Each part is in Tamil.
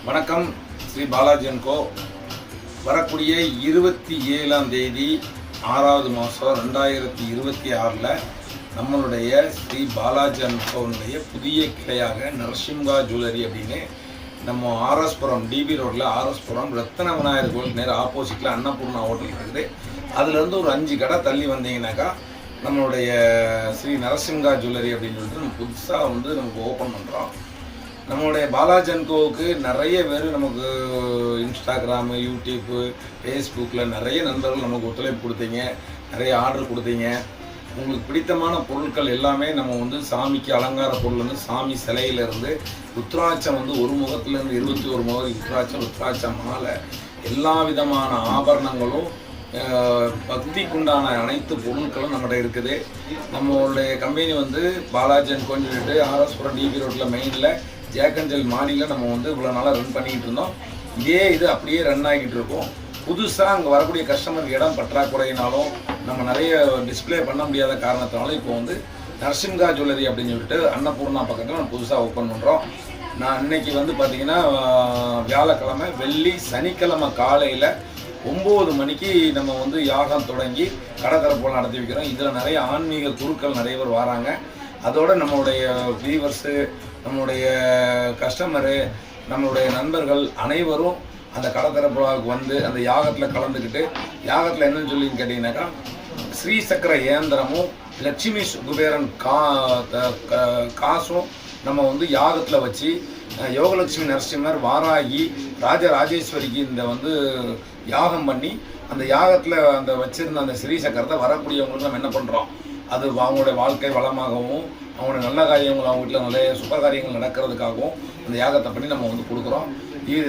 வணக்கம். ஸ்ரீ பாலாஜி அண்ட் கோ வரக்கூடிய 27ஆம் தேதி 6வது மாதம் 2026 நம்மளுடைய ஸ்ரீ பாலாஜி அண்ட் கோனுடைய புதிய கிளையாக நரசிம்ஹா ஜுவல்லரி அப்படின்னு நம்ம ஆர்எஸ்புரம் டிபி ரோட்டில் ஆர்எஸ்புரம் ரத்தன விநாயகர் கோயில் நேரம் ஆப்போசிட்டில் அன்னபூர்ணா ஹோட்டல் இருக்குது. அதுலேருந்து ஒரு 5 கடை தள்ளி வந்தீங்கன்னாக்கா நம்மளுடைய ஸ்ரீ நரசிம்ஹா ஜுவல்லரி அப்படின்னு சொல்லிட்டு நம்ம புதுசாக நமக்கு ஓப்பன் பண்ணுறோம். நம்மளுடைய பாலாஜி அண்ட் கோவுக்கு நிறைய பேர் நமக்கு இன்ஸ்டாகிராமு, யூடியூப்பு, ஃபேஸ்புக்கில் நிறைய நண்பர்கள் நமக்கு ஒத்துழைப்பு கொடுத்தீங்க, நிறைய ஆர்டர் கொடுத்தீங்க. உங்களுக்கு பிடித்தமான பொருட்கள் எல்லாமே நம்ம சாமிக்கு அலங்கார பொருள் சாமி சிலையிலேருந்து ருத்ராட்சம் ஒரு முகத்துலேருந்து 21 முகம் ருத்ராட்சம் மாலை எல்லா விதமான ஆபரணங்களும் பக்திக்குண்டான அனைத்து பொருட்களும் நம்மகிட்ட இருக்குது. நம்மளுடைய கம்பெனி பாலாஜி அண்ட் கோன்னு சொல்லிட்டு ஆர்எஸ்புரம் டிபி ரோட்டில் மெயினில் ஜேக்கஞ்சல் மாடியில் நம்ம இவ்வளோ நாளாக ரன் பண்ணிக்கிட்டு இருந்தோம். இது அப்படியே ரன் ஆகிட்டு இருக்கோம். புதுசாக அங்கே வரக்கூடிய கஸ்டமருக்கு இடம் பற்றாக்குறையினாலும் நம்ம நிறைய டிஸ்பிளே பண்ண முடியாத காரணத்தினாலும் இப்போ நரசிம்ஹா ஜுவல்லரி அப்படின்னு சொல்லிட்டு அன்னபூர்ணா பக்கத்தில் நம்ம புதுசாக ஓப்பன் பண்ணுறோம். நான் இன்னைக்கு பார்த்தீங்கன்னா வியாழக்கிழமை, வெள்ளி, சனிக்கிழமை காலையில் 9 மணிக்கு நம்ம யாகம் தொடங்கி கடற்கரை நடத்தி வைக்கிறோம். இதில் நிறைய ஆன்மீக குருக்கள் நிறைய பேர் வராங்க. அதோட நம்மளுடைய வியூவர்ஸு, நம்மளுடைய கஸ்டமரு, நம்மளுடைய நண்பர்கள் அனைவரும் அந்த கடற்கரை அந்த யாகத்தில் கலந்துக்கிட்டு யாகத்தில் என்னன்னு சொல்லி கேட்டிங்கனாக்கா ஸ்ரீசக்கர ஏந்திரமும் லட்சுமி குபேரன் காசும் நம்ம யாகத்தில் வச்சு யோகலட்சுமி நரசிம்மர், வாராகி, ராஜராஜேஸ்வரிக்கு இந்த யாகம் பண்ணி அந்த யாகத்தில் அந்த வச்சிருந்த அந்த ஸ்ரீசக்கரத்தை வரக்கூடியவங்களுக்கு நம்ம என்ன பண்ணுறோம், அது அவங்களுடைய வாழ்க்கை வளமாகவும் அவங்களுடைய நல்ல காரியங்கள் அவங்க வீட்டில் நிறைய சுப காரியங்கள் நடக்கிறதுக்காகவும் அந்த யாகத்தை பண்ணி நம்ம கொடுக்குறோம்.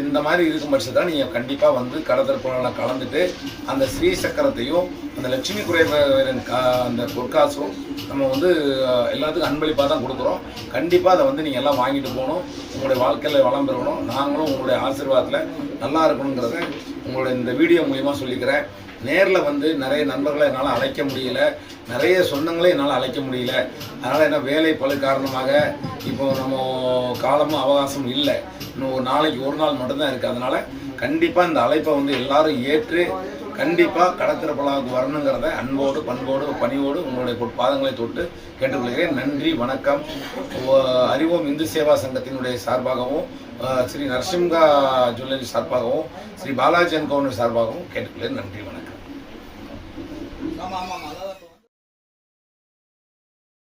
இந்த மாதிரி இருக்கும் பட்சத்தில் நீங்கள் கண்டிப்பாக கடற்கரையில் கலந்துட்டு அந்த ஸ்ரீ சக்கரத்தையும் அந்த லட்சுமி குபேரன் அந்த பொற்காசும் நம்ம எல்லாத்துக்கும் அன்பளிப்பாக தான் கொடுக்குறோம். கண்டிப்பாக அதை நீங்கள் எல்லாம் வாங்கிட்டு போகணும். உங்களுடைய வாழ்க்கையில் வளம் பெறணும். நாங்களும் உங்களுடைய ஆசீர்வாதத்தில் நல்லா இருக்கணுங்கிறத உங்களுடைய இந்த வீடியோ மூலிமா சொல்லிக்கிறேன். நேரில் நிறைய நண்பர்களை என்னால் அழைக்க முடியல, நிறைய சொந்தங்களே என்னால் அழைக்க முடியல. அதனால் என்ன வேலை பழு காரணமாக இப்போ நம்ம காலமும் அவகாசம் இல்லை. இன்னும் ஒரு நாளைக்கு ஒரு நாள் மட்டும்தான் இருக்குது. அதனால் கண்டிப்பாக இந்த அழைப்பை எல்லாரும் ஏற்று கண்டிப்பாக கடற்கரைக்கு வரணுங்கிறத அன்போடு, பண்போடு, பணிவோடு உங்களுடைய பாதங்களை தொட்டு கேட்டுக்கொள்கிறேன். நன்றி, வணக்கம். அறிவோம் இந்து சேவா சங்கத்தினுடைய சார்பாகவும் ஸ்ரீ நரசிம்ஹா ஜுவல்லரி சார்பாகவும் ஸ்ரீ பாலாஜி அண்ட் கோ சார்பாகவும் கேட்டுக்கொள்கிறேன். நன்றி, வணக்கம்.